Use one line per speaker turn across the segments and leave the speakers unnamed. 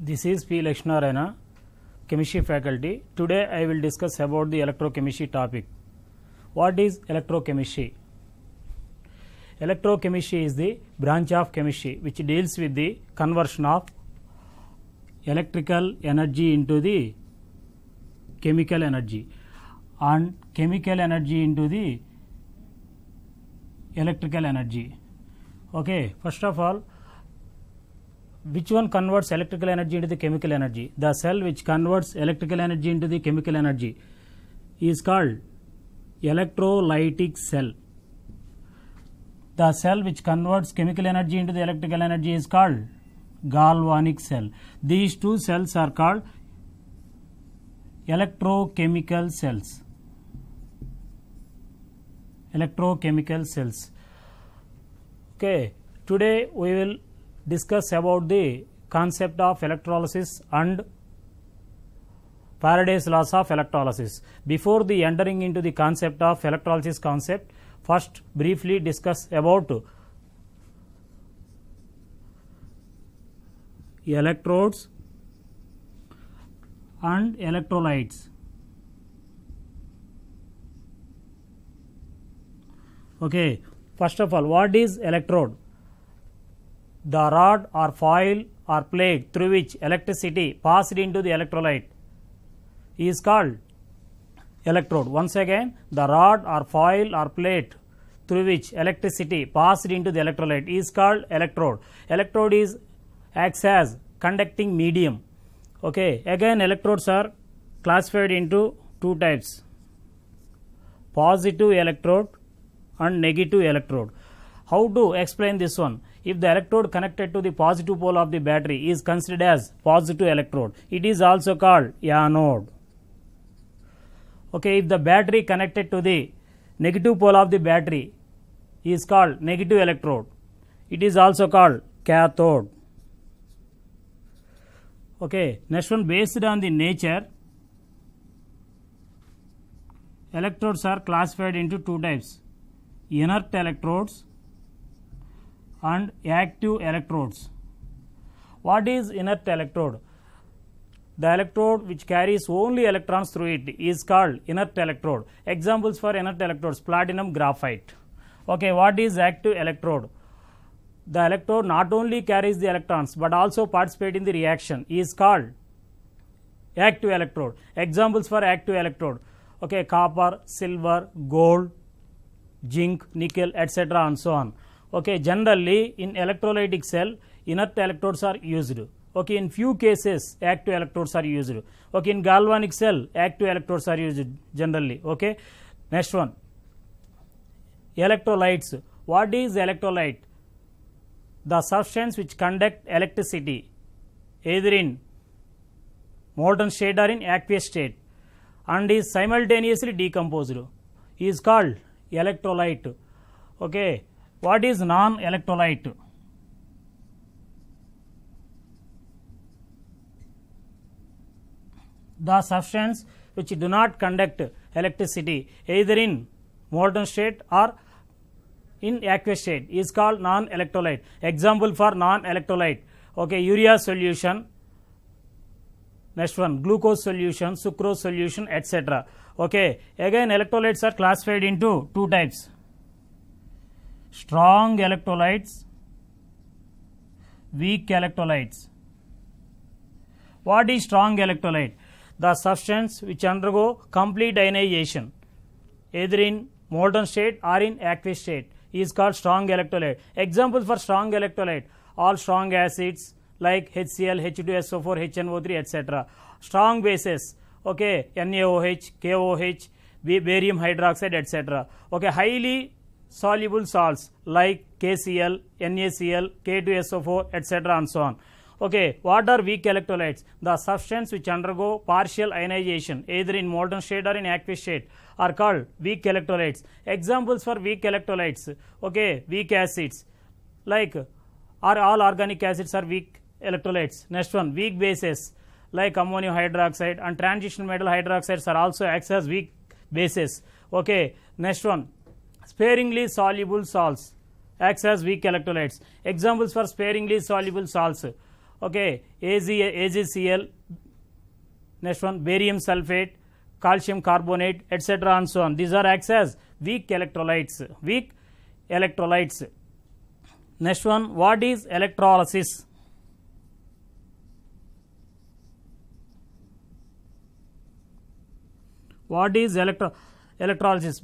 This is P. Lakshminarayana, chemistry faculty. Today I will discuss about the electrochemistry topic. What is electrochemistry? Electrochemistry is the branch of chemistry which deals with the conversion of electrical energy into the chemical energy and chemical energy into the electrical energy. Okay, first of all, which one converts electrical energy into the chemical energy? The cell which converts electrical energy into the chemical energy is called electrolytic cell. The cell which converts chemical energy into the electrical energy is called galvanic cell. These two cells are called electrochemical cells. Electrochemical cells. Okay, today we will discuss about the concept of electrolysis and Faraday's laws of electrolysis. Before the entering into the concept of electrolysis concept, first briefly discuss about electrodes and electrolytes. Okay, first of all, what is electrode? The rod or foil or plate through which electricity passed into the electrolyte is called electrode. Once again, the rod or foil or plate through which electricity passed into the electrolyte is called electrode. Electrode acts as conducting medium. Okay, again electrodes are classified into two types: positive electrode and negative electrode. How to explain this one? If the electrode connected to the positive pole of the battery is considered as positive electrode, it is also called anode. Okay, if the battery connected to the negative pole of the battery is called negative electrode, it is also called cathode. Okay, next one, based on the nature, electrodes are classified into two types: inert electrodes and active electrodes. What is inert electrode? The electrode which carries only electrons through it is called inert electrode. Examples for inert electrodes: platinum, graphite. Okay, what is active electrode? The electrode not only carries the electrons but also participate in the reaction is called active electrode. Examples for active electrode: okay, copper, silver, gold, zinc, nickel, etc. and so on. Okay, generally in electrolytic cell, inert electrodes are used. Okay, in few cases active electrodes are used. Okay, in galvanic cell active electrodes are used generally. Okay, next one, electrolytes. What is electrolyte? The substance which conduct electricity either in molten state or in aqueous state and is simultaneously decomposed is called electrolyte. Okay, what is non-electrolyte? The substance which do not conduct electricity either in molten state or in aqueous state is called non-electrolyte. Example for non-electrolyte: okay, urea solution, next one, glucose solution, sucrose solution, etc. Okay, again electrolytes are classified into two types: strong electrolytes, weak electrolytes. What is strong electrolyte? The substance which undergo complete ionization either in molten state or in aqueous state is called strong electrolyte. Examples for strong electrolyte: all strong acids like HCl, H2SO4, HNO3, etc. Strong bases: okay, NaOH, KOH, barium hydroxide, etc. Okay, highly soluble salts like KCl, NaCl, K2SO4, etc. and so on. Okay, what are weak electrolytes? The substance which undergo partial ionization either in molten state or in aqueous state are called weak electrolytes. Examples for weak electrolytes: okay, weak acids like all organic acids are weak electrolytes. Next one, weak bases like ammonium hydroxide and transition metal hydroxides are also acts as weak bases. Okay, next one, sparingly soluble salts acts as weak electrolytes. Examples for sparingly soluble salts: Okay, AgCl, next one barium sulfate, calcium carbonate, etc. and so on. These are acts as weak electrolytes. Weak electrolytes. Next one, what is electrolysis? What is electrolysis?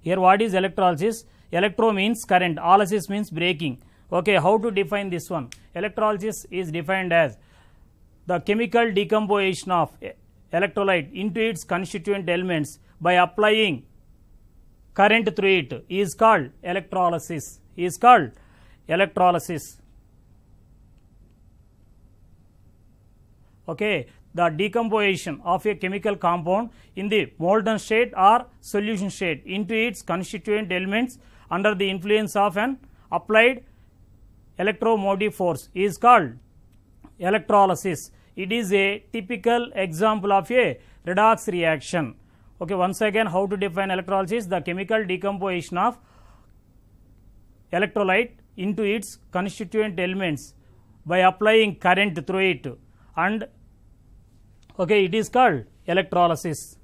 Here what is electrolysis? Electro means current, lysis means breaking. Okay, how to define this one? Electrolysis is defined as the chemical decomposition of electrolyte into its constituent elements by applying current through it is called electrolysis. Okay, the decomposition of a chemical compound in the molten state or solution state into its constituent elements under the influence of an applied electromotive force is called electrolysis. It is a typical example of a redox reaction. Okay, once again, how to define electrolysis? The chemical decomposition of electrolyte into its constituent elements by applying current through it, and okay, it is called electrolysis.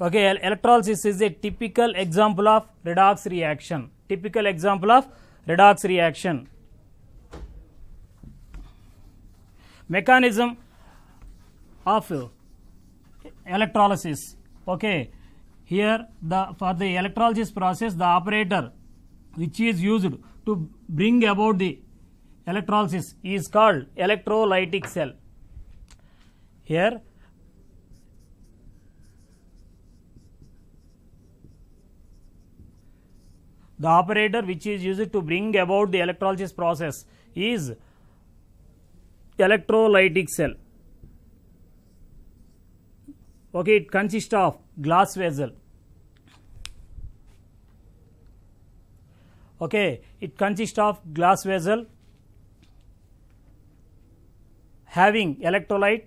Okay, electrolysis is a typical example of redox reaction. Mechanism of electrolysis. Okay, here for the electrolysis process, the operator which is used to bring about the electrolysis is called electrolytic cell. Here the operator which is used to bring about the electrolysis process is electrolytic cell. Okay, it consists of glass vessel. Okay, it consists of glass vessel having electrolyte.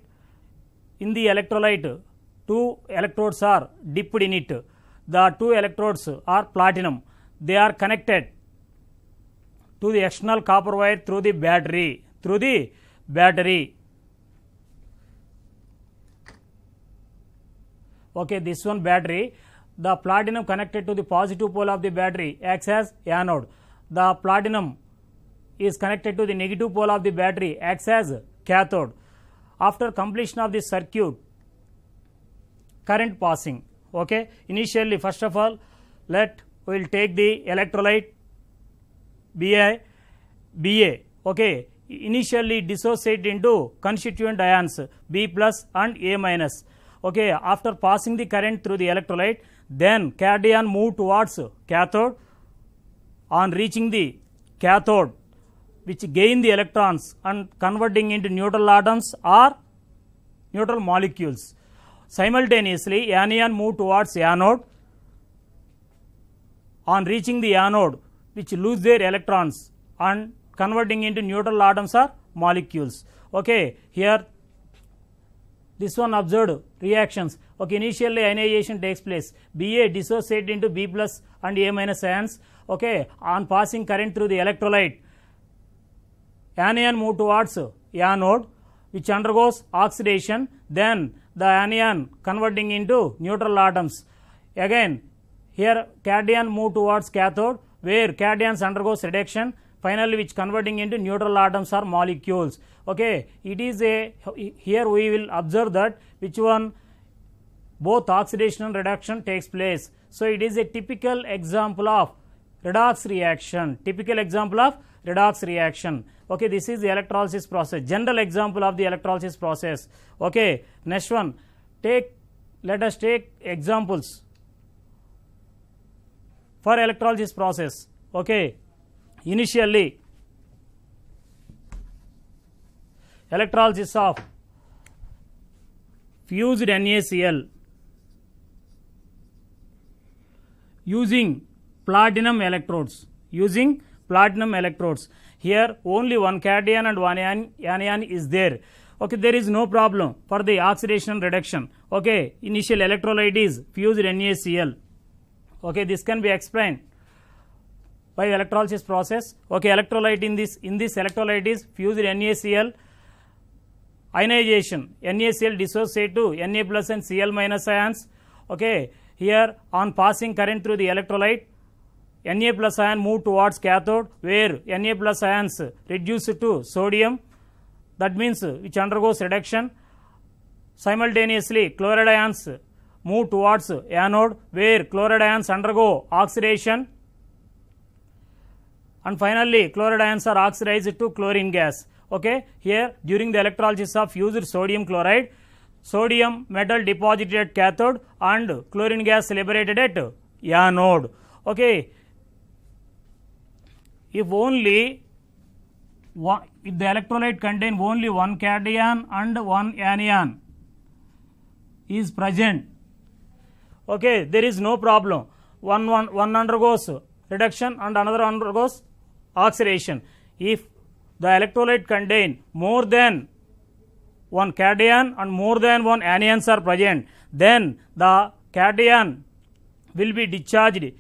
In the electrolyte, two electrodes are dipped in it. The two electrodes are platinum. They are connected to the external copper wire through the battery. Okay, this one battery. The platinum connected to the positive pole of the battery acts as anode. The platinum is connected to the negative pole of the battery acts as cathode. After completion of this circuit, current passing. Okay, initially, first of all, we will take the electrolyte BA. Okay, initially dissociate into constituent ions B plus and A minus. Okay, after passing the current through the electrolyte, then cation move towards cathode. On reaching the cathode, which gain the electrons and converting into neutral atoms or neutral molecules. Simultaneously, anion move towards anode. On reaching the anode, which lose their electrons and converting into neutral atoms or molecules. Okay, here this one observed reactions. Okay, initially ionization takes place. Ba dissociate into B plus and A minus ions. Okay, on passing current through the electrolyte, anion move towards anode, which undergoes oxidation. Then the anion converting into neutral atoms. Again, here cation move towards cathode, where cations undergoes reduction, finally which converting into neutral atoms or molecules. Okay, it is here we will observe that which one both oxidation and reduction takes place. So it is a typical example of redox reaction. Okay, this is the electrolysis process, general example of the electrolysis process. Okay, next one, let us take examples for electrolysis process. Okay, initially electrolysis of fused NaCl using platinum electrodes. Here only one cation and one anion is there. Okay, there is no problem for the oxidation reduction. Okay, initial electrolyte is fused NaCl. Okay, this can be explained by electrolysis process. Okay, electrolyte in this electrolyte is fused NaCl. Ionization, NaCl dissociate to Na plus and Cl minus ions. Okay, here on passing current through the electrolyte, Na plus ion move towards cathode, where Na plus ions reduce to sodium, that means which undergoes reduction. Simultaneously chloride ions move towards anode, where chloride ions undergo oxidation, and finally chloride ions are oxidized to chlorine gas. Okay, here during the electrolysis of fused sodium chloride, sodium metal deposited at cathode and chlorine gas liberated at anode. Okay, if the electrolyte contain only one cation and one anion is present, okay, there is no problem. One undergoes reduction and another undergoes oxidation. If the electrolyte contain more than one cation and more than one anions are present, then the cation will be discharged,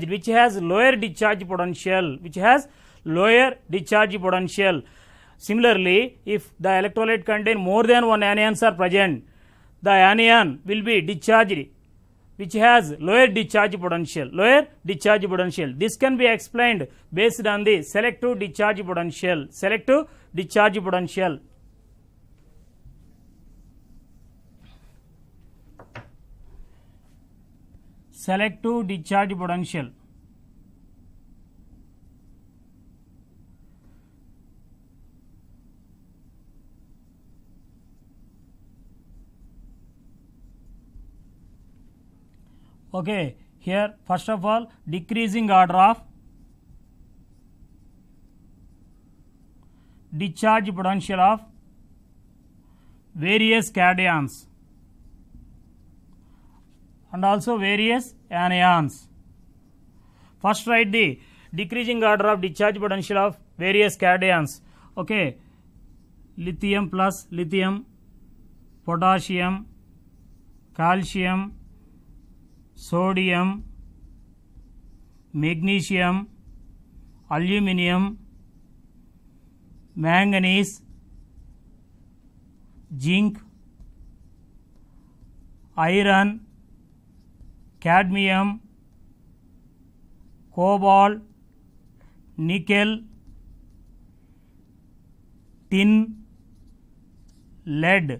which has lower discharge potential. Similarly, if the electrolyte contain more than one anions are present, the anion will be discharged which has lower discharge potential. This can be explained based on the selective discharge potential. Selective discharge potential. Okay, here first of all decreasing order of discharge potential of various cations and also various anions. First write the decreasing order of discharge potential of various cations. Okay, lithium plus lithium, potassium, calcium, sodium, magnesium, aluminum, manganese, zinc, iron, cadmium, cobalt, nickel, tin, lead.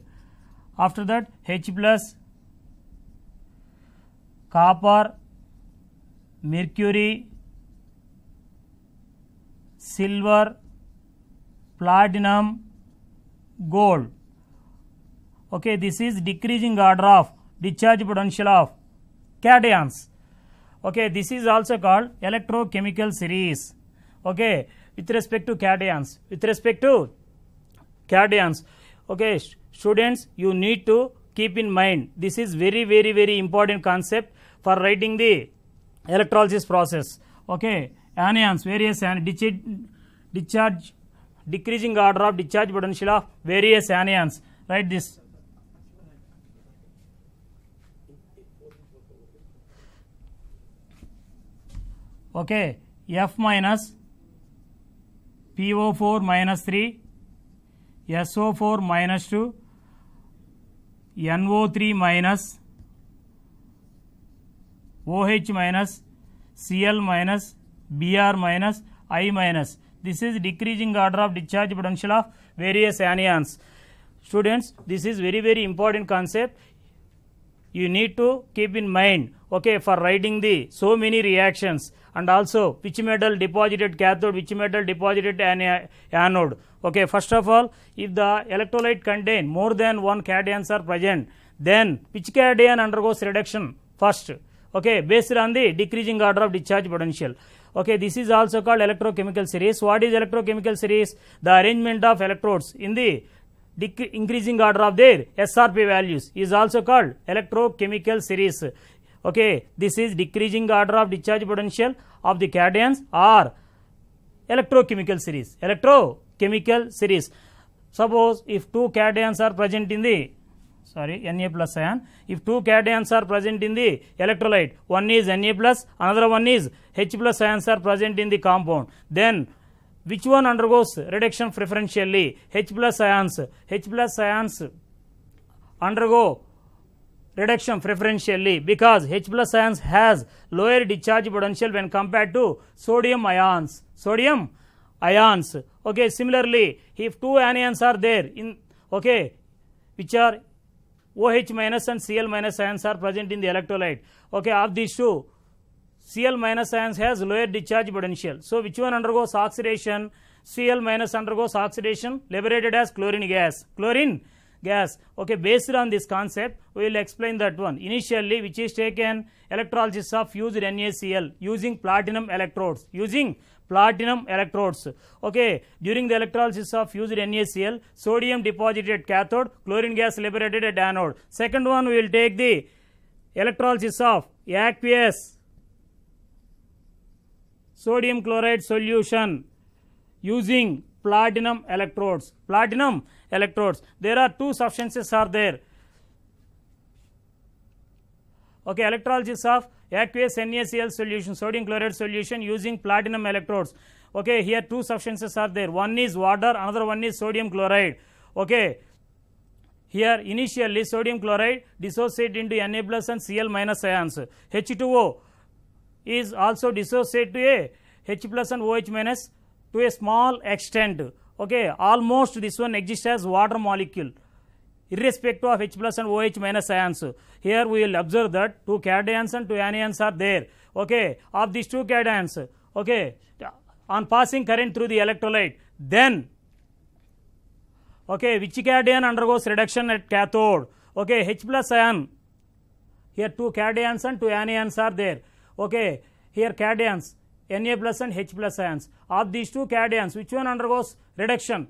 After that H plus, copper, mercury, silver, platinum, gold. Okay, this is decreasing order of discharge potential of cations. Okay, this is also called electrochemical series. Okay, with respect to cations. Okay, students, you need to keep in mind, this is very important concept for writing the electrolysis process. Okay, anions, various discharge, decreasing order of discharge potential of various anions. Write this. Okay, F minus, PO4 minus 3, SO4 minus 2, NO3 minus, OH minus, Cl minus, Br minus, I minus. This is decreasing order of discharge potential of various anions. Students, this is very important concept. You need to keep in mind, okay, for writing the so many reactions and also which metal deposited cathode, which metal deposited anode. Okay, first of all, if the electrolyte contain more than one cations are present, then which cation undergoes reduction first? Okay, based on the decreasing order of discharge potential. Okay, this is also called electrochemical series. What is electrochemical series? The arrangement of electrodes in the increasing order of their SRP values is also called electrochemical series. Okay, this is decreasing order of discharge potential of the cations or electrochemical series. Suppose if two cations are present in the Na plus ion. If two cations are present in the electrolyte, one is Na plus, another one is H plus ions are present in the compound, then which one undergoes reduction preferentially? H plus ions undergo reduction preferentially because H plus ions has lower discharge potential when compared to sodium ions. Okay, similarly, if two anions are there in, okay, which are OH minus and Cl minus ions are present in the electrolyte. Okay, of these two, Cl minus ions has lower discharge potential. So which one undergoes oxidation? Cl minus undergoes oxidation, liberated as chlorine gas. Okay, based on this concept, we will explain that one. Initially, which is taken electrolysis of fused NaCl using platinum electrodes. Okay, during the electrolysis of fused NaCl, sodium deposited at cathode, chlorine gas liberated at anode. Second one, we will take the electrolysis of aqueous sodium chloride solution using platinum electrodes. There are two substances are there. Okay, electrolysis of aqueous NaCl solution, sodium chloride solution using platinum electrodes. Okay, here two substances are there. One is water, another one is sodium chloride. Okay, here initially sodium chloride dissociate into Na plus and Cl minus ions. H2O is also dissociate to a H plus and OH minus to a small extent. Okay, almost this one exists as water molecule irrespective of H plus and OH minus ions. Here we will observe that two cations and two anions are there. Okay, of these two cations, okay, on passing current through the electrolyte, then okay, which cation undergoes reduction at cathode? Okay, H plus ion. Here two cations and two anions are there. Okay, here cations Na plus and H plus ions. Of these two cations, which one undergoes reduction?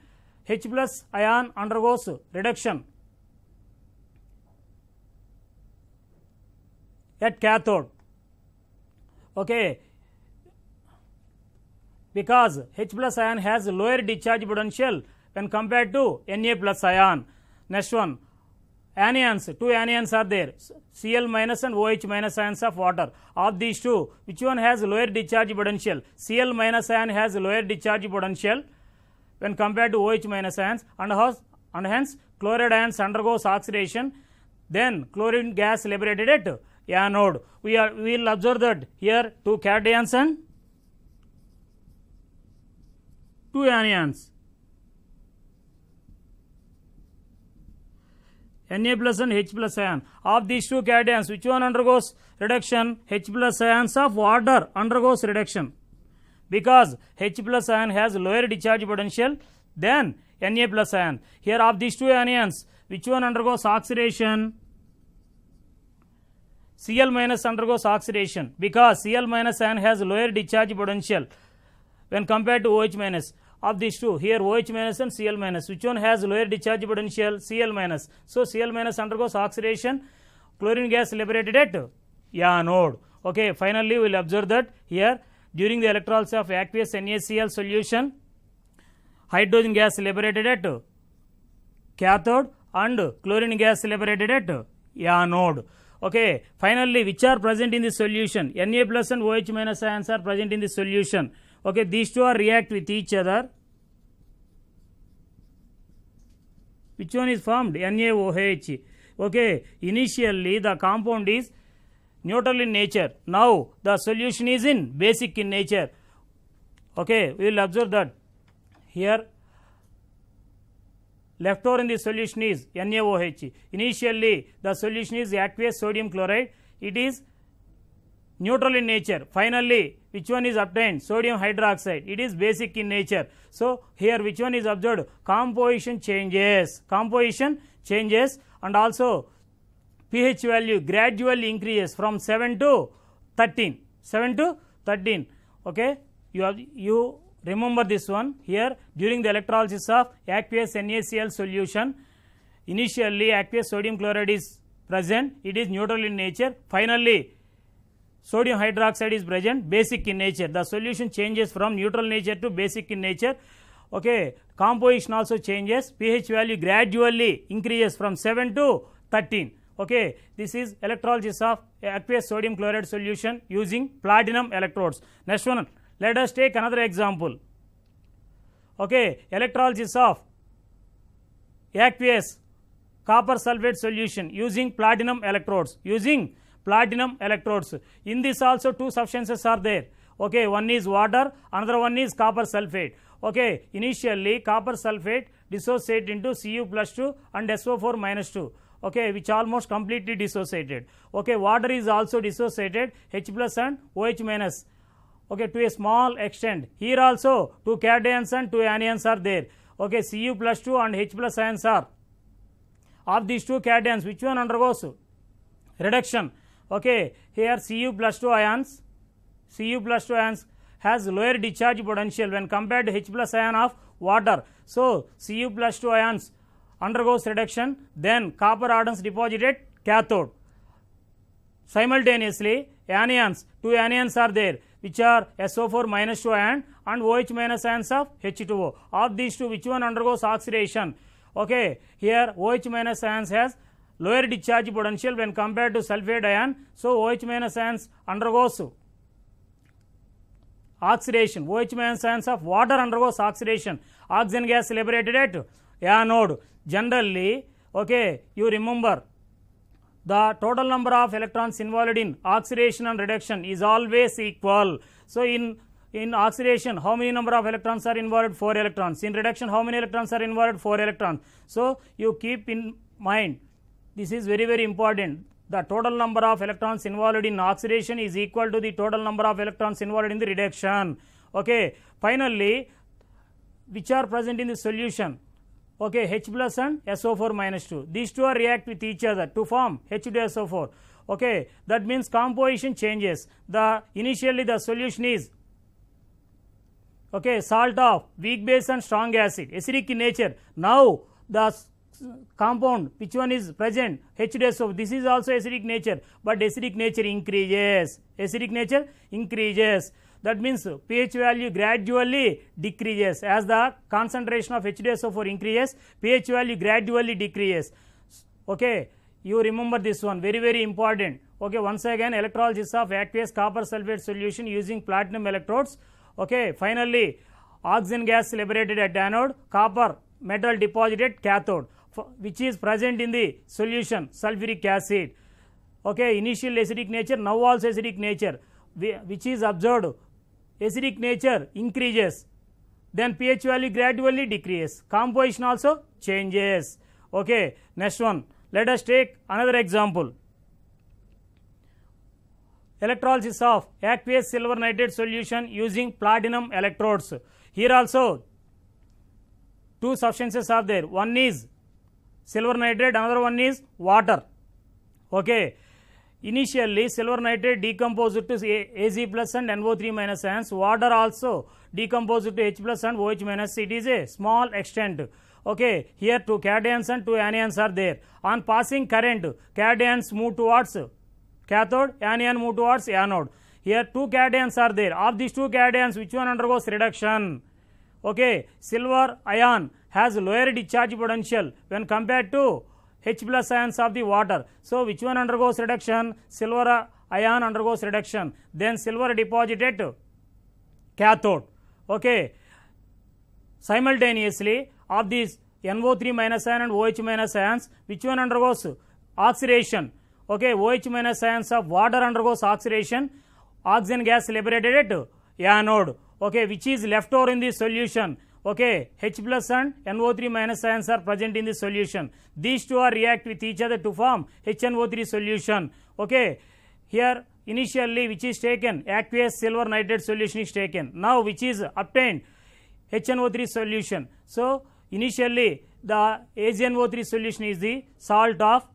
H plus ion undergoes reduction at cathode. Okay, because H plus ion has lower discharge potential when compared to Na plus ion. Next one, anions, two anions are there, Cl minus and OH minus ions of water. Of these two, which one has lower discharge potential? Cl minus ion has lower discharge potential when compared to OH minus ions, and hence chloride ions undergoes oxidation, then chlorine gas liberated at anode. We will observe that here two cations and two anions, Na plus and H plus ion. Of these two cations, which one undergoes reduction? H plus ions of water undergoes reduction because H plus ion has lower discharge potential than Na plus ion. Here of these two anions, which one undergoes oxidation? Cl minus undergoes oxidation because Cl minus ion has lower discharge potential when compared to OH minus. Of these two, here OH minus and Cl minus, which one has lower discharge potential? Cl minus. So Cl minus undergoes oxidation, chlorine gas liberated at anode. Okay, finally we will observe that here during the electrolysis of aqueous NaCl solution, hydrogen gas liberated at cathode and chlorine gas liberated at anode. Okay, finally which are present in the solution? Na plus and OH minus ions are present in the solution. Okay, these two are react with each other. Which one is formed? NaOH. Okay, initially the compound is neutral in nature. Now the solution is in basic in nature. Okay, we will observe that here left over in the solution is NaOH. Initially the solution is aqueous sodium chloride. It is neutral in nature. Finally, which one is obtained? Sodium hydroxide. It is basic in nature. So here which one is observed? Composition changes, and also pH value gradually increases from 7 to 13. Okay, you remember this one here during the electrolysis of aqueous NaCl solution. Initially aqueous sodium chloride is present. It is neutral in nature. Finally sodium hydroxide is present, basic in nature. The solution changes from neutral nature to basic in nature. Okay, composition also changes. pH value gradually increases from 7 to 13. Okay, this is electrolysis of aqueous sodium chloride solution using platinum electrodes. Next one, let us take another example. Okay, electrolysis of aqueous copper sulfate solution using platinum electrodes. Using platinum electrodes. In this also two substances are there. Okay, one is water, another one is copper sulfate. Okay, initially copper sulfate dissociate into Cu plus 2 and SO4 minus 2. Okay, which almost completely dissociated. Okay, water is also dissociated, H plus and OH minus. Okay, to a small extent. Here also two cations and two anions are there. Okay, Cu plus 2 and H plus ions are. Of these two cations, which one undergoes reduction? Okay, here Cu plus 2 ions has lower discharge potential when compared to H plus ion of water. So, Cu plus 2 ions undergoes reduction, then copper atoms deposited cathode. Simultaneously, anions, two anions are there, which are SO4 minus 2 ion and OH minus ions of H2O. Of these two, which one undergoes oxidation? Okay, here OH minus ions has lower discharge potential when compared to sulfate ion. So, OH minus ions undergoes oxidation. OH minus ions of water undergoes oxidation. Oxygen gas liberated at anode. Generally, okay, you remember the total number of electrons involved in oxidation and reduction is always equal. So, in oxidation, how many number of electrons are involved? 4 electrons. In reduction, how many electrons are involved? 4 electrons. So, you keep in mind, this is very, very important. The total number of electrons involved in oxidation is equal to the total number of electrons involved in the reduction. Okay. Finally, which are present in the solution? Okay, H plus and SO4 minus 2. These two are react with each other to form H2SO4. Okay, that means composition changes. Initially the solution is okay, salt of weak base and strong acid, acidic in nature. Now the compound, which one is present? H2SO4. This is also acidic nature, but acidic nature increases. Acidic nature increases. That means pH value gradually decreases. As the concentration of H2SO4 increases, pH value gradually decreases. Okay, you remember this one, very, very important. Okay, once again, electrolysis of aqueous copper sulfate solution using platinum electrodes. Okay, finally, oxygen gas liberated at anode, copper metal deposited cathode, which is present in the solution, sulfuric acid. Okay, initial acidic nature, now also acidic nature, which is observed. Acidic nature increases, then pH value gradually decreases. Composition also changes. Okay, next one. Let us take another example. Electrolysis of aqueous silver nitrate solution using platinum electrodes. Here also two substances are there. One is silver nitrate, another one is water. Okay. Initially, silver nitrate decomposed to Az plus and NO3 minus ions. Water also decomposed to H plus and OH minus. It is a small extent. Okay, here two cations and two anions are there. On passing current, cations move towards cathode, anion move towards anode. Here two cations are there. Of these two cations, which one undergoes reduction? Okay, silver ion has lower discharge potential when compared to H plus ions of the water. So, which one undergoes reduction? Silver ion undergoes reduction. Then silver deposited cathode. Okay. Simultaneously, of these NO3 minus ion and OH minus ions, which one undergoes oxidation? Okay, OH minus ions of water undergoes oxidation. Oxygen gas liberated at anode. Okay, which is left over in the solution. Okay, H plus and NO3 minus ions are present in the solution. These two are react with each other to form HNO3 solution. Okay, here initially which is taken, aqueous silver nitrate solution is taken. Now which is obtained, HNO3 solution. So initially the AgNO3 solution is the salt of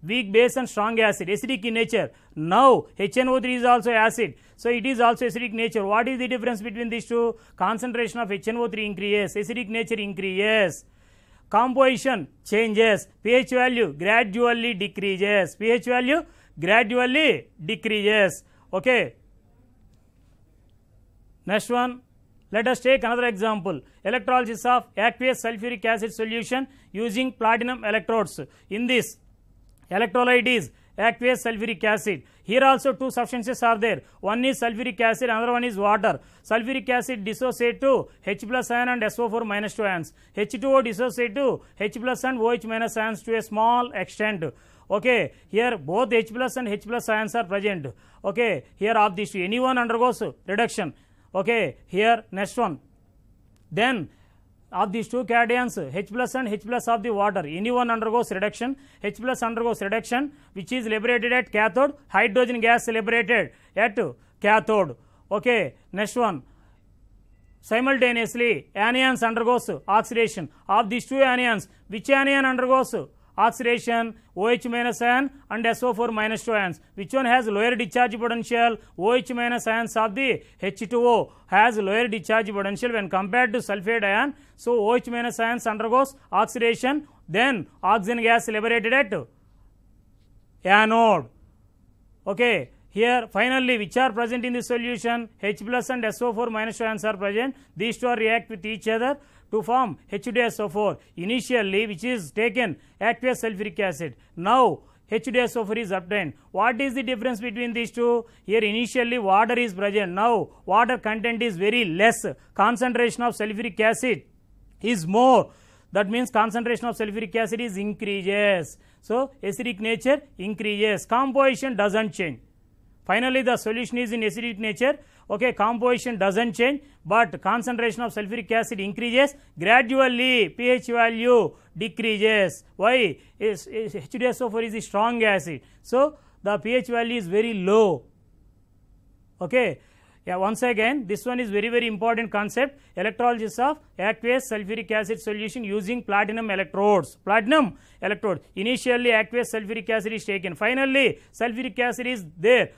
weak base and strong acid, acidic in nature. Now HNO3 is also acid, so it is also acidic nature. What is the difference between these two? Concentration of HNO3 increases, acidic nature increases, composition changes, pH value gradually decreases, pH value gradually decreases. Okay, next one, Let us take another example. Electrolysis of aqueous sulfuric acid solution using platinum electrodes. In this, electrolyte is aqueous sulfuric acid. Here also two substances are there. One is sulfuric acid, another one is water. Sulfuric acid dissociate to H plus ion and SO4 minus 2 ions. H2O dissociate to H plus and OH minus ions to a small extent. Okay, here both H plus and H plus ions are present. Okay, here of these two, any one undergoes reduction. Okay, here next one. Then of these two cations, H plus and H plus of the water, any one undergoes reduction. H plus undergoes reduction, which is liberated at cathode. Hydrogen gas liberated at cathode. Okay, next one. Simultaneously, anions undergoes oxidation. Of these two anions, which anion undergoes oxidation? OH minus ion and SO4 minus 2 ions. Which one has lower discharge potential? OH minus ions of the H2O has lower discharge potential when compared to sulfate ion. So OH minus ions undergoes oxidation, then oxygen gas liberated at anode. Okay, here finally which are present in the solution? H plus and SO4 minus 2 ions are present. These two are react with each other to form H2SO4 initially, which is taken aqueous sulfuric acid. Now H2SO4 is obtained. What is the difference between these two? Here initially water is present. Now water content is very less. Concentration of sulfuric acid is more. That means concentration of sulfuric acid is increases. So acidic nature increases. Composition doesn't change. Finally, the solution is in acidic nature. Okay, composition doesn't change, but concentration of sulfuric acid increases. Gradually, pH value decreases. Why? H2SO4 is a strong acid. So, the pH value is very low. Okay. Yeah, once again, this one is very, very important concept. Electrolysis of aqueous sulfuric acid solution using platinum electrodes. Platinum electrode. Initially, aqueous sulfuric acid is taken. Finally, sulfuric acid is there.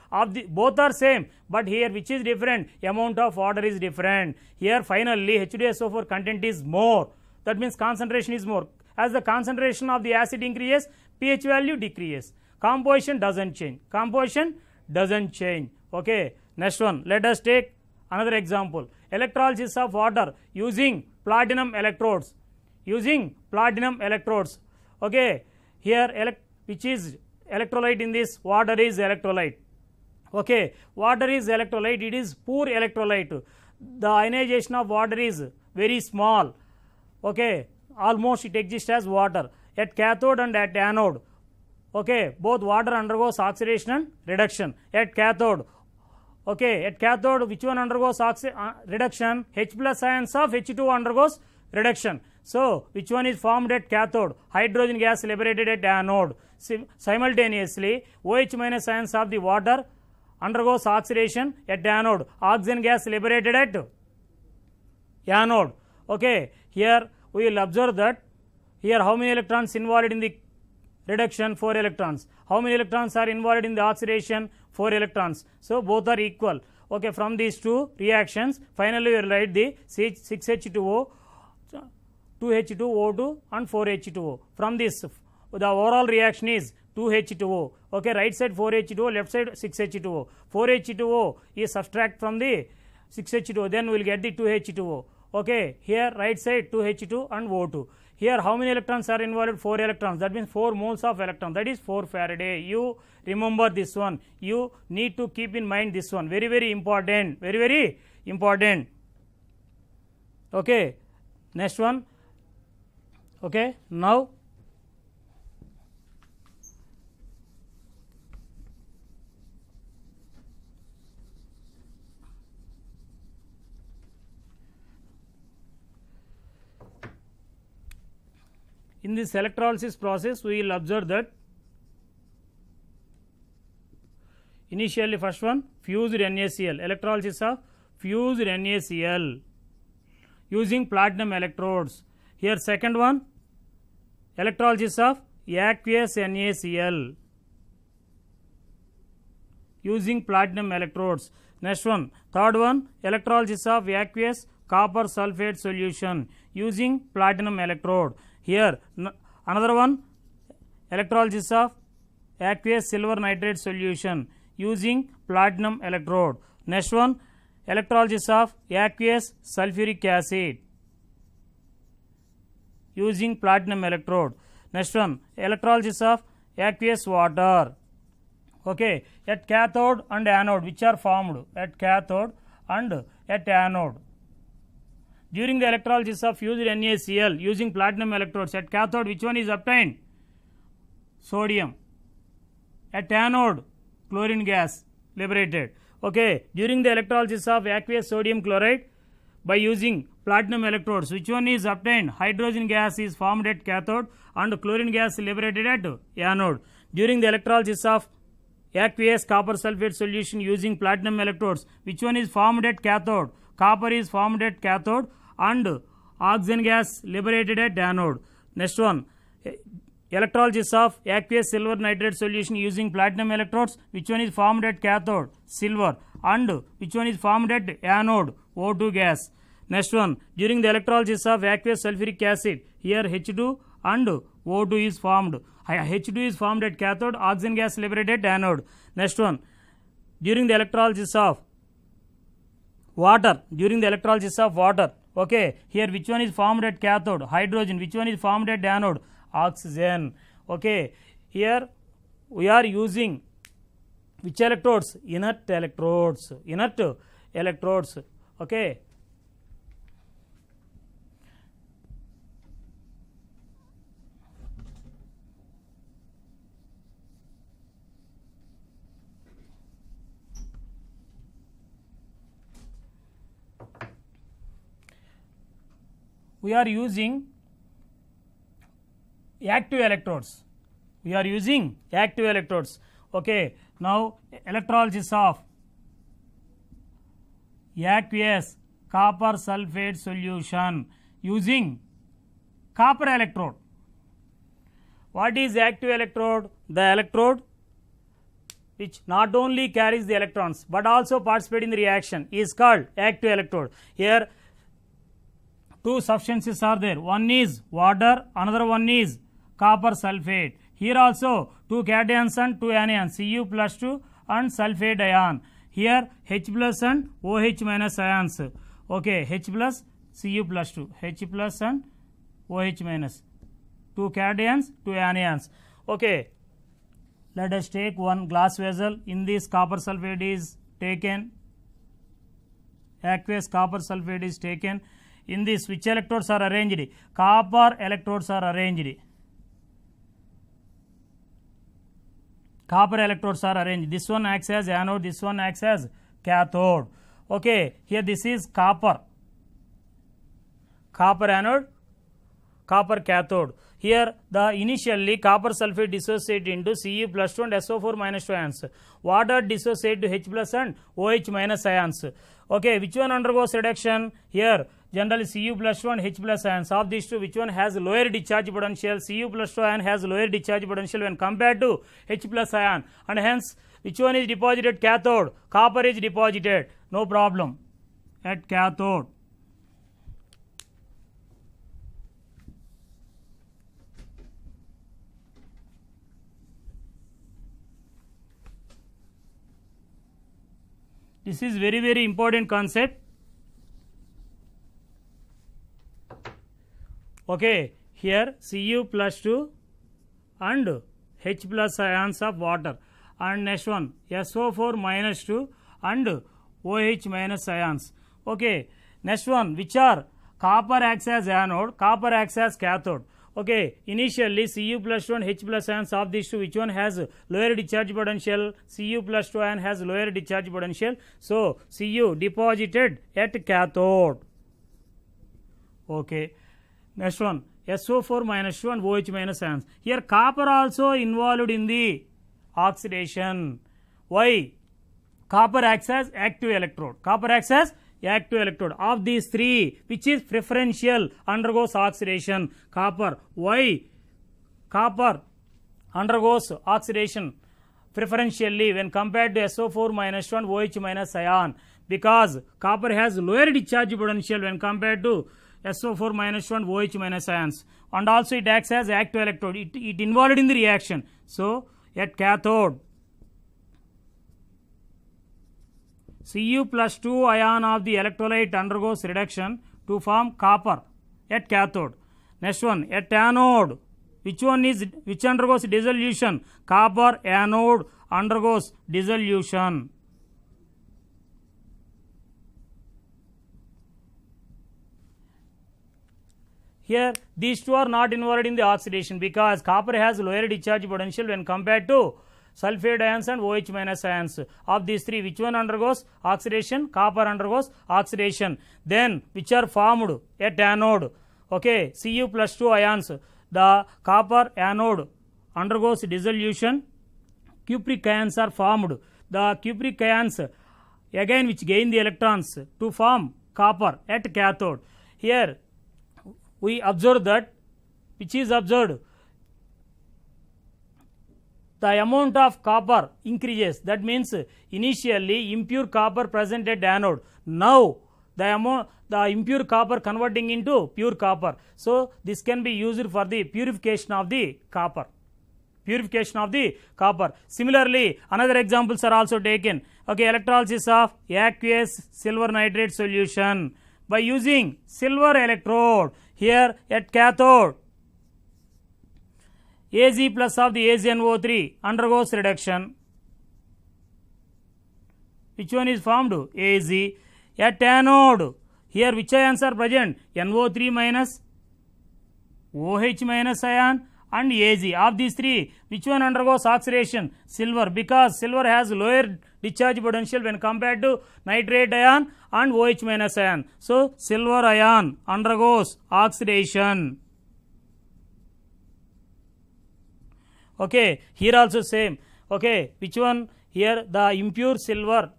Both are same, but here which is different? Amount of water is different. Here finally, H2SO4 content is more. That means concentration is more. As the concentration of the acid increases, pH value decreases. Composition doesn't change. Composition doesn't change. Okay. Next one, let us take another example. Electrolysis of water using platinum electrodes. Using platinum electrodes. Okay, here which is electrolyte in this? Water is electrolyte. Okay, water is electrolyte. It is poor electrolyte. The ionization of water is very small. Okay, almost it exists as water at cathode and at anode. Okay, both water undergoes oxidation and reduction at cathode. Okay, at cathode, which one undergoes reduction? H plus ions of H2 undergoes reduction. So, which one is formed at cathode? Hydrogen gas liberated at anode. Simultaneously, OH minus ions of the water undergoes oxidation at anode. Oxygen gas liberated at anode. Okay, here we will observe that here how many electrons involved in the reduction? 4 electrons. How many electrons are involved in the oxidation? 4 electrons. So, both are equal. Okay, from these two reactions, finally we will write the 6H2O, 2H2O2 and 4H2O. From this, the overall reaction is 2H2O. Okay, right side 4H2O, left side 6H2O. 4H2O is subtract from the 6H2O, then we will get the 2H2O. Okay, here right side 2H2 and O2. Here how many electrons are involved? 4 electrons. That means 4 moles of electron. That is 4 Faraday. You remember this one. You need to keep in mind this one. Very, very important. Very, very important. Okay. Next one. Okay. Now, in this electrolysis process, we will observe that initially first one fused NaCl, electrolysis of fused NaCl using platinum electrodes. Here second one, electrolysis of aqueous NaCl using platinum electrodes. Next one, third one, electrolysis of aqueous copper sulfate solution using platinum electrode. Here another one, electrolysis of aqueous silver nitrate solution using platinum electrode. Next one, electrolysis of aqueous sulfuric acid using platinum electrode. Next one, electrolysis of aqueous water. Okay, at cathode and anode, which are formed at cathode and at anode. During the electrolysis of fused NaCl using platinum electrodes, at cathode which one is obtained? Sodium. At anode, chlorine gas liberated. Okay, during the electrolysis of aqueous sodium chloride by using platinum electrodes, which one is obtained? Hydrogen gas is formed at cathode and chlorine gas liberated at anode. During the electrolysis of aqueous copper sulfate solution using platinum electrodes, which one is formed at cathode? Copper is formed at cathode and oxygen gas liberated at anode. Next one, electrolysis of aqueous silver nitrate solution using platinum electrodes, which one is formed at cathode? Silver. And which one is formed at anode? O2 gas. Next one, during the electrolysis of aqueous sulfuric acid, here H2 and O2 is formed. H2 is formed at cathode, oxygen gas liberated at anode. Next one, during the electrolysis of water, okay, here which one is formed at cathode? Hydrogen. Which one is formed at anode? Oxygen. Okay, here we are using which electrodes? Inert electrodes. Okay. We are using active electrodes. Okay, now electrolysis of aqueous copper sulfate solution using copper electrode. What is active electrode? The electrode which not only carries the electrons but also participate in the reaction is called active electrode. Here two substances are there. One is water, another one is copper sulfate. Here also two cations and two anions, Cu plus 2 and sulfate ion. Here H plus and OH minus ions. Okay, H plus Cu plus 2, H plus and OH minus. Two cations, two anions. Okay, let us take one glass vessel. In this copper sulfate is taken, aqueous copper sulfate is taken. In this, which electrodes are arranged? Copper electrodes are arranged. This one acts as anode, this one acts as cathode. Okay, here this is copper anode, copper cathode. Here the initially copper sulfate dissociate into Cu plus 2 and SO4 minus 2 ions. Water dissociate to H plus and OH minus ions. Okay, which one undergoes reduction? Here generally Cu plus 2 and H plus ions. Of these two, which one has lower discharge potential? Cu plus 2 ion has lower discharge potential when compared to H plus ion, and hence which one is deposited? Cathode. Copper is deposited, no problem at cathode. This is very, very important concept. Okay, here Cu plus 2 and H plus ions of water, and next one SO4 minus 2 and OH minus ions. Okay, next one, which are copper acts as anode, copper acts as cathode. Okay, initially Cu plus 2 and H plus ions of these two, which one has lower discharge potential? Cu plus 2 ion has lower discharge potential, so Cu deposited at cathode. Okay, next one SO4 minus 2 and OH minus ions. Here copper also involved in the oxidation. Why? Copper acts as active electrode. Of these three, which is preferential, undergoes oxidation? Copper. Why? Copper undergoes oxidation preferentially when compared to SO4 minus 1 OH minus ion, because copper has lower discharge potential when compared to SO4 minus 1 OH minus ions, and also it acts as active electrode. It involved in the reaction. So at cathode, Cu plus 2 ion of the electrolyte undergoes reduction to form copper at cathode. Next one, at anode, which undergoes dissolution? Copper anode undergoes dissolution. Here, these two are not involved in the oxidation because copper has lower discharge potential when compared to sulfide ions and OH minus ions. Of these three, which one undergoes oxidation? Copper undergoes oxidation. Then, which are formed at anode? Okay, Cu plus 2 ions. The copper anode undergoes dissolution. Cupric ions are formed. The cupric ions, again, which gain the electrons to form copper at cathode. Here, we observe that, which is observed, the amount of copper increases. That means initially impure copper present at anode. Now the impure copper converting into pure copper. So this can be used for the purification of the copper. Purification of the copper. Similarly, another examples are also taken. Okay, electrolysis of aqueous silver nitrate solution by using silver electrode. Here at cathode, Az plus of the AgNO3 undergoes reduction. Which one is formed? Az. At anode, here which ions are present? NO3 minus, OH minus ion and Az. Of these three, which one undergoes oxidation? Silver, because silver has lower discharge potential when compared to nitrate ion and OH minus ion. So, silver ion undergoes oxidation. Okay, here also same. Okay, which one? Here the impure silver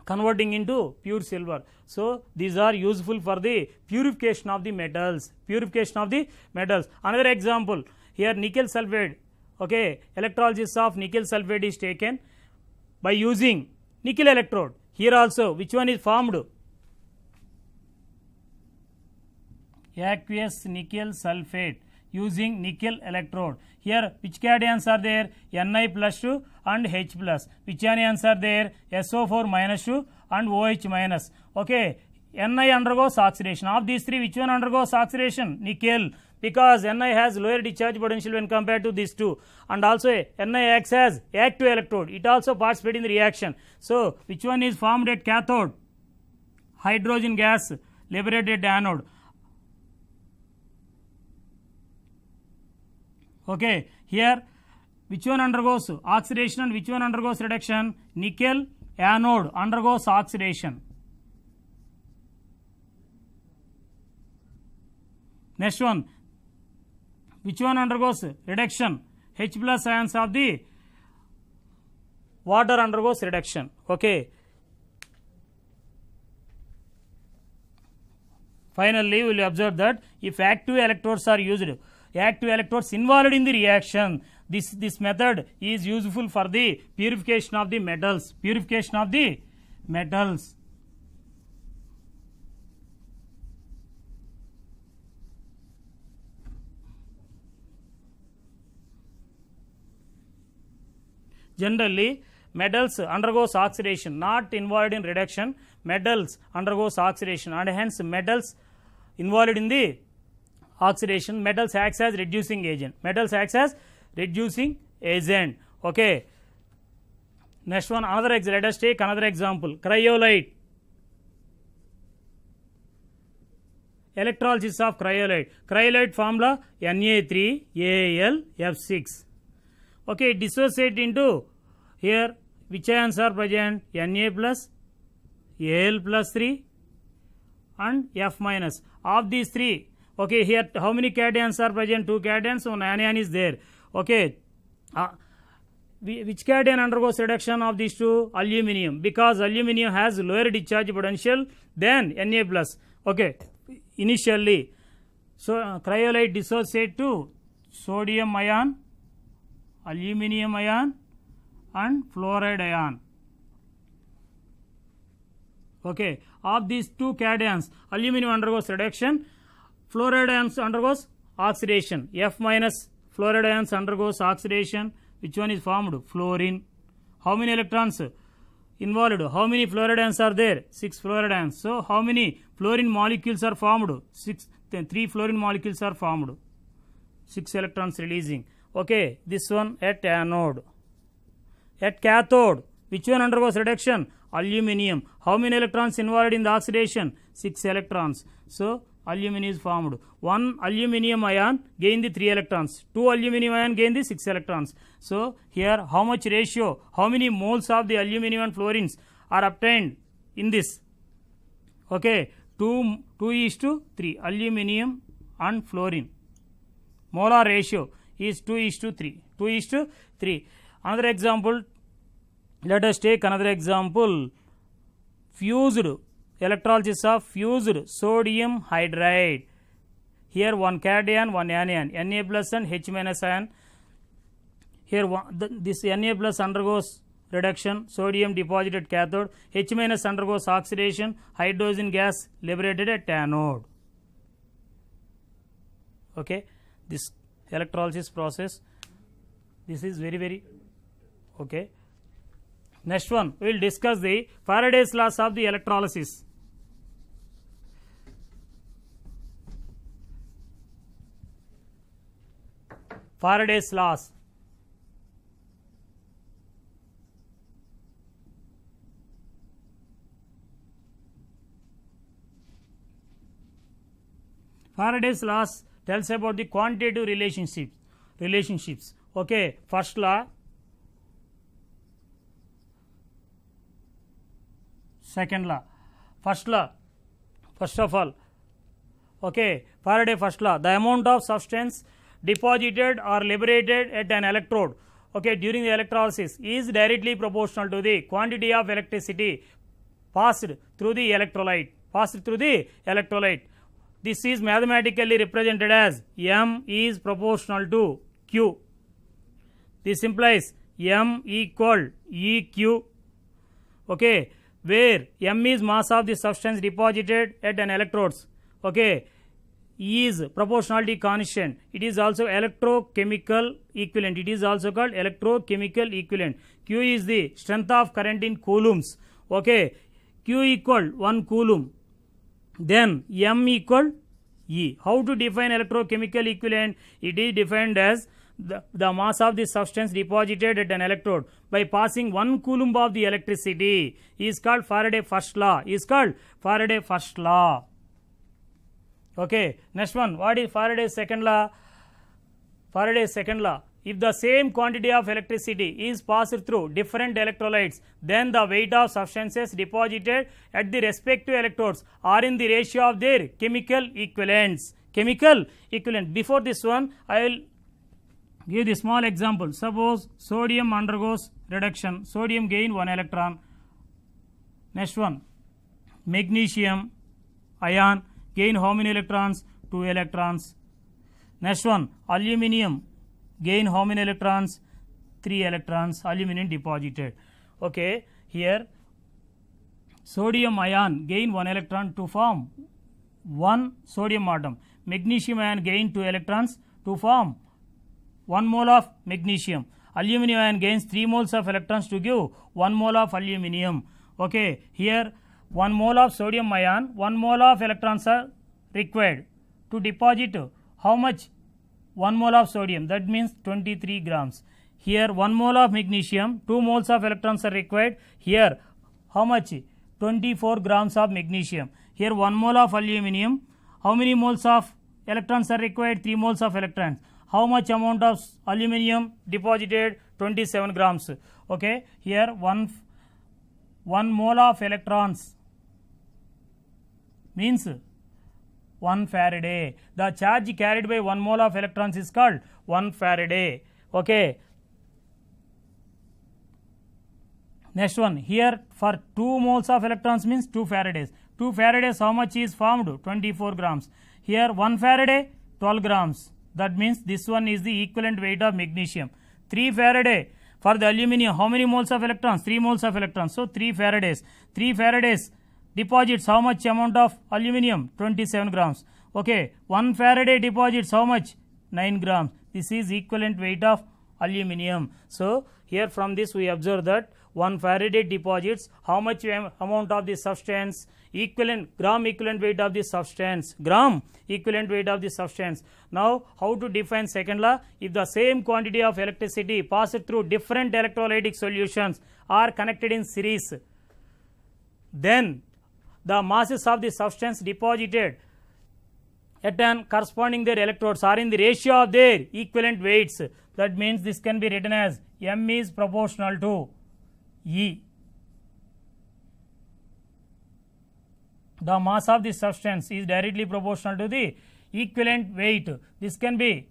converting into pure silver. So, these are useful for the purification of the metals. Purification of the metals. Another example, here nickel sulfide. Okay, electrolysis of nickel sulfide is taken by using nickel electrode. Here also, which one is formed? Aqueous nickel sulfate using nickel electrode. Here, which cations are there? Ni plus 2 and H plus. Which anions are there? SO4 minus 2 and OH minus. Okay, Ni undergoes oxidation. Of these three, which one undergoes oxidation? Nickel, because Ni has lower discharge potential when compared to these two, and also Ni acts as active electrode. It also participates in the reaction. So, which one is formed at cathode? Hydrogen gas liberated anode. Okay, here which one undergoes oxidation and which one undergoes reduction? Nickel anode undergoes oxidation. Next one, which one undergoes reduction? H plus ions of the water undergoes reduction. Okay. Finally, we will observe that if active electrodes are used, active electrodes involved in the reaction, this method is useful for the purification of the metals. Purification of the metals. Generally, metals undergoes oxidation, not involved in reduction. Metals undergoes oxidation, and hence metals involved in the oxidation, metals acts as reducing agent. Metals acts as reducing agent. Okay. Next one, let us take another example. Cryolite. Electrolysis of cryolite. Cryolite formula Na3Al F6. Okay, dissociate into here which ions are present? Na plus, Al plus 3 and F minus. Of these three, okay, here how many cations are present? 2 cations, one anion is there. Okay, which cation undergoes reduction of these two? Aluminium, because aluminium has lower discharge potential than Na plus. Okay, initially, so cryolite dissociate to sodium ion, aluminium ion and fluoride ion. Okay, of these two cations, aluminium undergoes reduction, fluoride ions undergoes oxidation. F minus fluoride ions undergoes oxidation. Which one is formed? Fluorine. How many electrons? involved. How many fluorides are there? 6 fluorides. So how many fluorine molecules are formed? 3 fluorine molecules are formed. 6 electrons releasing. Okay, this one at anode. At cathode, which one undergoes reduction? Aluminium. How many electrons involved in the oxidation? 6 electrons. So aluminum is formed. 1 aluminium ion gain the 3 electrons. 2 aluminium ion gain the 6 electrons. So here how much ratio, how many moles of the aluminium and fluorines are obtained in this? Okay, 2:3. Aluminium and fluorine. Molar ratio is 2:3. 2:3. Another example, let us take another example. Fused, electrolysis of fused sodium hydride. Here one cation, one anion, Na plus and H minus ion. Here this Na plus undergoes reduction, sodium deposited cathode, H minus undergoes oxidation, hydrogen gas liberated at anode. Okay, this electrolysis process, this is very okay. Next one, we will discuss the Faraday's laws of the electrolysis. Faraday's laws. Faraday's laws tells about the quantitative relationships. Okay, first law, second law. First law, first of all, okay, Faraday first law, the amount of substance deposited or liberated at an electrode, okay, during the electrolysis is directly proportional to the quantity of electricity passed through the electrolyte. This is mathematically represented as M is proportional to Q. This implies M equal EQ, okay, where M is mass of the substance deposited at an electrodes, okay. E is proportionality constant. It is also electrochemical equivalent. It is also called electrochemical equivalent. Q is the strength of current in coulombs, okay. Q equal 1 coulomb. Then M equal E. How to define electrochemical equivalent? It is defined as the mass of the substance deposited at an electrode by passing 1 coulomb of the electricity is called Faraday first law. Okay, next one, what is Faraday's second law? Faraday's second law, if the same quantity of electricity is passed through different electrolytes, then the weight of substances deposited at the respective electrodes are in the ratio of their chemical equivalents. Before this one, I will give the small example. Suppose sodium undergoes reduction, sodium gain 1 electron. Next one, magnesium ion gain how many electrons? 2 electrons. Next one, aluminium gain how many electrons? 3 electrons. Aluminium deposited. Okay, here sodium ion gain 1 electron to form 1 sodium atom. Magnesium ion gain 2 electrons to form 1 mole of magnesium. Aluminium ion gains 3 moles of electrons to give 1 mole of aluminium. Okay, here 1 mole of sodium ion, 1 mole of electrons are required to deposit how much? 1 mole of sodium, that means 23 grams. Here 1 mole of magnesium, 2 moles of electrons are required. Here how much? 24 grams of magnesium. Here 1 mole of aluminium, how many moles of electrons are required? 3 moles of electrons. How much amount of aluminium deposited? 27 grams. Okay, here 1 mole of electrons means 1 Faraday. The charge carried by 1 mole of electrons is called 1 Faraday. Okay. Next one, here for 2 moles of electrons means 2 Faradays. 2 Faradays how much is formed? 24 grams. Here 1 Faraday 12 grams. That means this one is the equivalent weight of magnesium. 3 Faraday for the aluminium, how many moles of electrons? 3 moles of electrons. So 3 Faradays. 3 Faradays deposits how much amount of aluminium? 27 grams. Okay, 1 Faraday deposits how much? 9 grams. This is equivalent weight of aluminium. So here from this we observe that 1 Faraday deposits how much amount of the substance? Equivalent gram equivalent weight of the substance. Gram equivalent weight of the substance. Now, how to define second law? If the same quantity of electricity passed through different electrolytic solutions are connected in series, then the masses of the substance deposited at an corresponding their electrodes are in the ratio of their equivalent weights. That means this can be written as M is proportional to E. The mass of the substance is directly proportional to the equivalent weight. This can be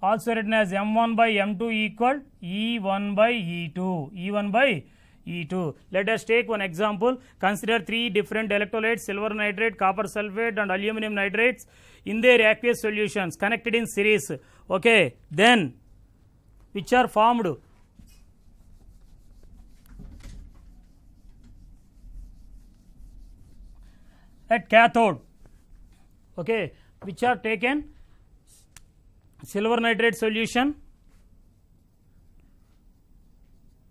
also written as M1 by M2 equal E1 by E2. E1 by E2. Let us take one example. Consider three different electrolytes, silver nitrate, copper sulfate and aluminum nitrates in their aqueous solutions connected in series. Okay, then which are formed at cathode. Okay, which are taken silver nitrate solution,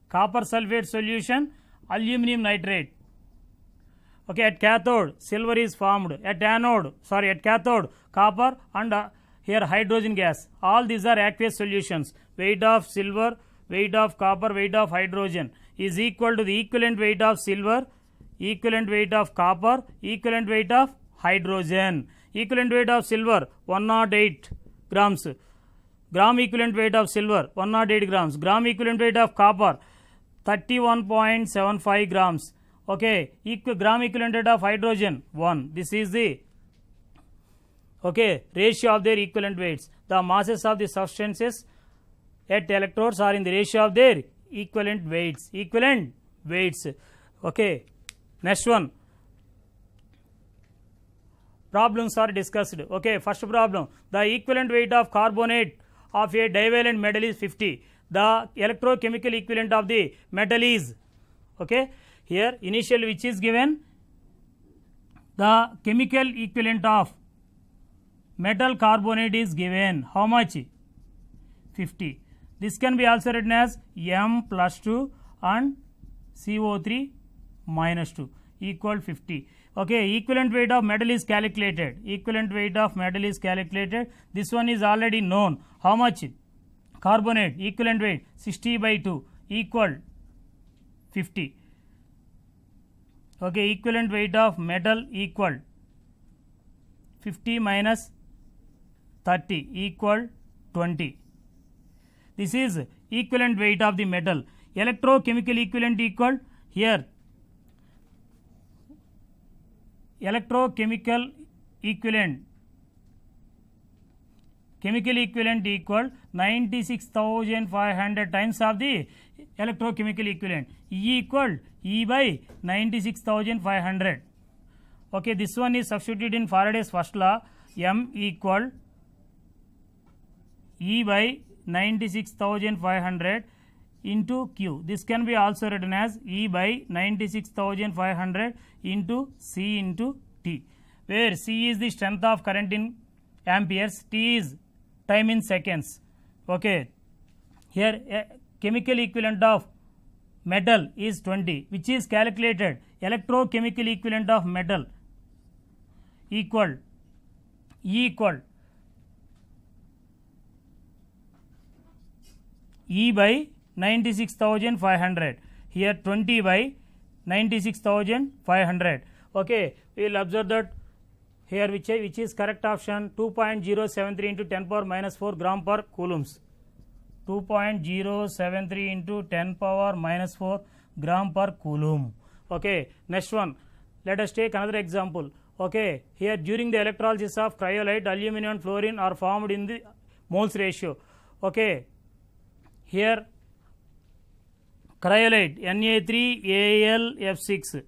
copper sulfate solution, aluminum nitrate. Okay, at cathode silver is formed, at cathode copper and here hydrogen gas. All these are aqueous solutions. Weight of silver, weight of copper, weight of hydrogen is equal to the equivalent weight of silver, equivalent weight of copper, equivalent weight of hydrogen. Equivalent weight of silver 108 grams. Gram equivalent weight of silver 108 grams. Gram equivalent weight of copper 31.75 grams. Okay, gram equivalent weight of hydrogen 1. This is the ratio of their equivalent weights. The masses of the substances at electrodes are in the ratio of their equivalent weights. Equivalent weights. Okay, next one. Problems are discussed. Okay, first problem. The equivalent weight of carbonate of a divalent metal is 50. The electrochemical equivalent of the metal is, okay, here initial which is given, the chemical equivalent of metal carbonate is given. How much? 50. This can be also written as M plus 2 and CO3 minus 2 equal 50. Okay, equivalent weight of metal is calculated. Equivalent weight of metal is calculated. This one is already known. How much? Carbonate equivalent weight 60 by 2 equal 50. Okay, equivalent weight of metal equal 50 minus 30 equal 20. This is equivalent weight of the metal. Electrochemical equivalent equal here. Electrochemical equivalent. Chemical equivalent equal 96,500 times of the electrochemical equivalent. E equal E by 96,500. Okay, this one is substituted in Faraday's first law. M equal E by 96,500 into Q. This can be also written as E by 96,500 into C into T, where C is the strength of current in amperes, T is time in seconds. Okay, here chemical equivalent of metal is 20, which is calculated. Electrochemical equivalent of metal equal E equal E by 96,500. Here 20 by 96,500. Okay, we will observe that here which is correct option. 2.073 into 10 power minus 4 gram per coulombs. 2.073 into 10 power minus 4 gram per coulomb. Okay, next one. Let us take another example. Okay, here during the electrolysis of cryolite, aluminum and fluorine are formed in the moles ratio. Okay, here cryolite Na3Al F6.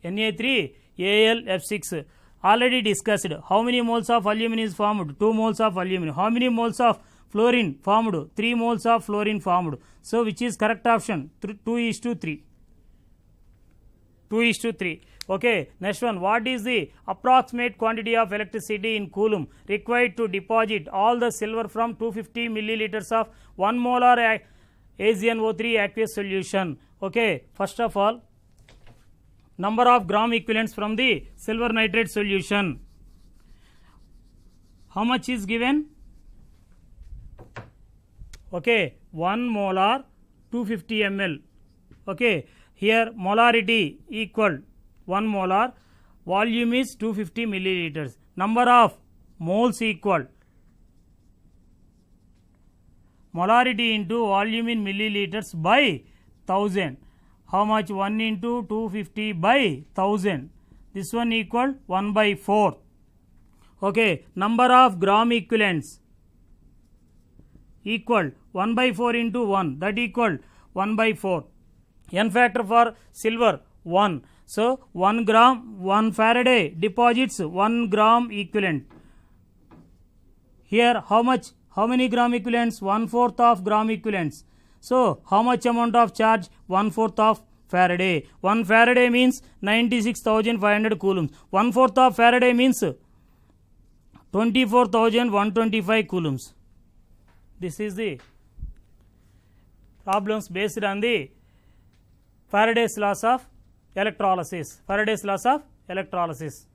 Na3Al F6 already discussed. How many moles of aluminum is formed? 2 moles of aluminum. How many moles of fluorine formed? 3 moles of fluorine formed. So which is correct option? 2:3. 2:3. Okay, next one. What is the approximate quantity of electricity in coulomb required to deposit all the silver from 250 milliliters of 1 molar AgNO3 aqueous solution. Okay, first of all, number of gram equivalents from the silver nitrate solution. How much is given? Okay, 1 molar 250 ml. Okay, here molarity equal 1 molar, volume is 250 milliliters. Number of moles equal molarity into volume in milliliters by 1000. How much? 1 into 250 by 1000. This one equal 1 by 4. Okay, number of gram equivalents equal 1 by 4 into 1, that equal 1 by 4. N factor for silver 1. So 1 gram, 1 Faraday deposits 1 gram equivalent. Here how much? How many gram equivalents? 1/4 of gram equivalents. So how much amount of charge? 1/4 of Faraday. 1 Faraday means 96,500 coulombs. 1/4 of Faraday means 24,125 coulombs. This is the problems based on the Faraday's laws of electrolysis. Faraday's laws of electrolysis.